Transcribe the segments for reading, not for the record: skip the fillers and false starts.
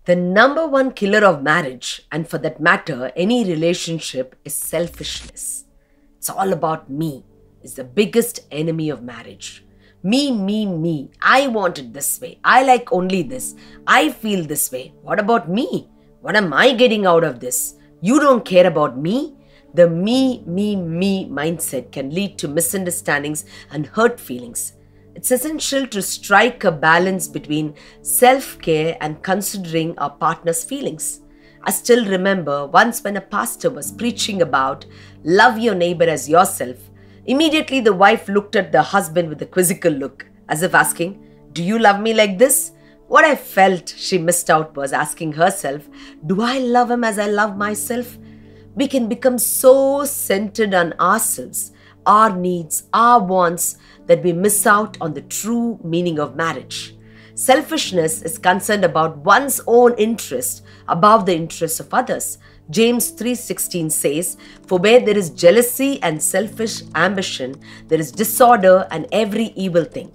The number one killer of marriage, and for that matter, any relationship, is selfishness. It's all about me. It's the biggest enemy of marriage. Me, me, me. I want it this way. I like only this. I feel this way. What about me? What am I getting out of this? You don't care about me? The me, me, me mindset can lead to misunderstandings and hurt feelings. It's essential to strike a balance between self-care and considering our partner's feelings. I still remember once when a pastor was preaching about love your neighbor as yourself. Immediately the wife looked at the husband with a quizzical look, as if asking, "Do you love me like this?" What I felt she missed out was asking herself, "Do I love him as I love myself?" We can become so centered on ourselves, our needs, our wants, that we miss out on the true meaning of marriage. Selfishness is concerned about one's own interest above the interests of others. James 3:16 says, "For where there is jealousy and selfish ambition, there is disorder and every evil thing."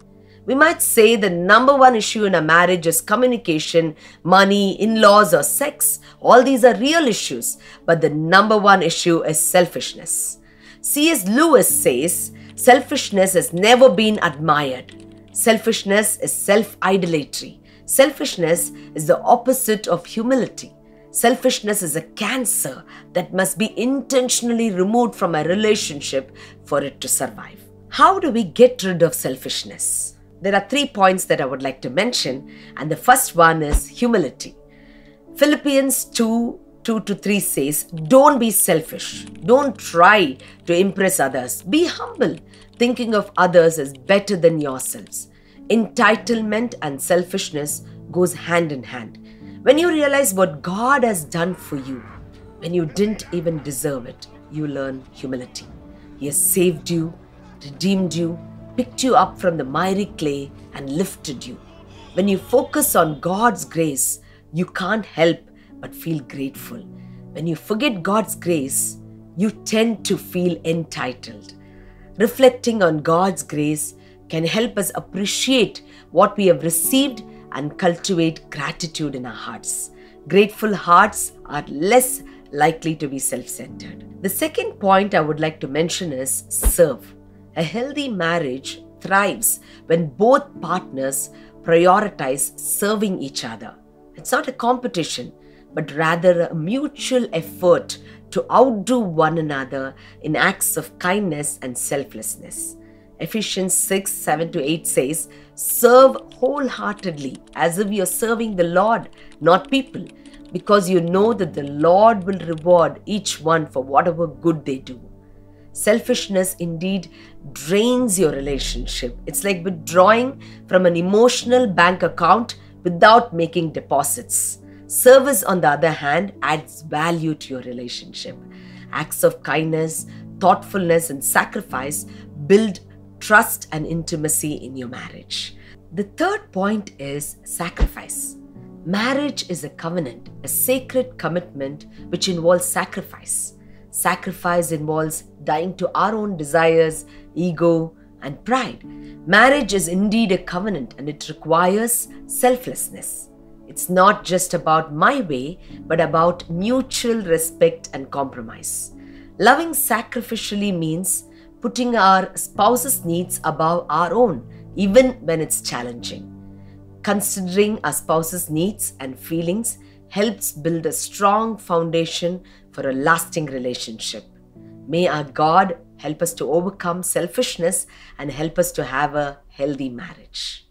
We might say the number one issue in a marriage is communication, money, in-laws, or sex. All these are real issues, but the number one issue is selfishness. C.S. Lewis says, "Selfishness has never been admired. Selfishness is self-idolatry. Selfishness is the opposite of humility. Selfishness is a cancer that must be intentionally removed from a relationship for it to survive." How do we get rid of selfishness? There are 3 points that I would like to mention, and the first one is humility. Philippians 2:2-3 says, "Don't be selfish. Don't try to impress others. Be humble, thinking of others as better than yourselves." Entitlement and selfishness goes hand in hand. When you realize what God has done for you, when you didn't even deserve it, you learn humility. He has saved you, redeemed you, picked you up from the miry clay and lifted you. When you focus on God's grace, you can't help but feel grateful. When you forget God's grace, you tend to feel entitled. Reflecting on God's grace can help us appreciate what we have received and cultivate gratitude in our hearts. Grateful hearts are less likely to be self-centered. The second point I would like to mention is serve. A healthy marriage thrives when both partners prioritize serving each other. It's not a competition, but rather a mutual effort to outdo one another in acts of kindness and selflessness. Ephesians 6:7-8 says, "Serve wholeheartedly as if you're serving the Lord, not people, because you know that the Lord will reward each one for whatever good they do." Selfishness indeed drains your relationship. It's like withdrawing from an emotional bank account without making deposits. Service, on the other hand, adds value to your relationship. Acts of kindness, thoughtfulness, and sacrifice build trust and intimacy in your marriage. The third point is sacrifice. Marriage is a covenant, a sacred commitment which involves sacrifice. Sacrifice involves dying to our own desires, ego, and pride. Marriage is indeed a covenant, and it requires selflessness. It's not just about my way, but about mutual respect and compromise. Loving sacrificially means putting our spouse's needs above our own, even when it's challenging. Considering our spouse's needs and feelings helps build a strong foundation for a lasting relationship. May our God help us to overcome selfishness and help us to have a healthy marriage.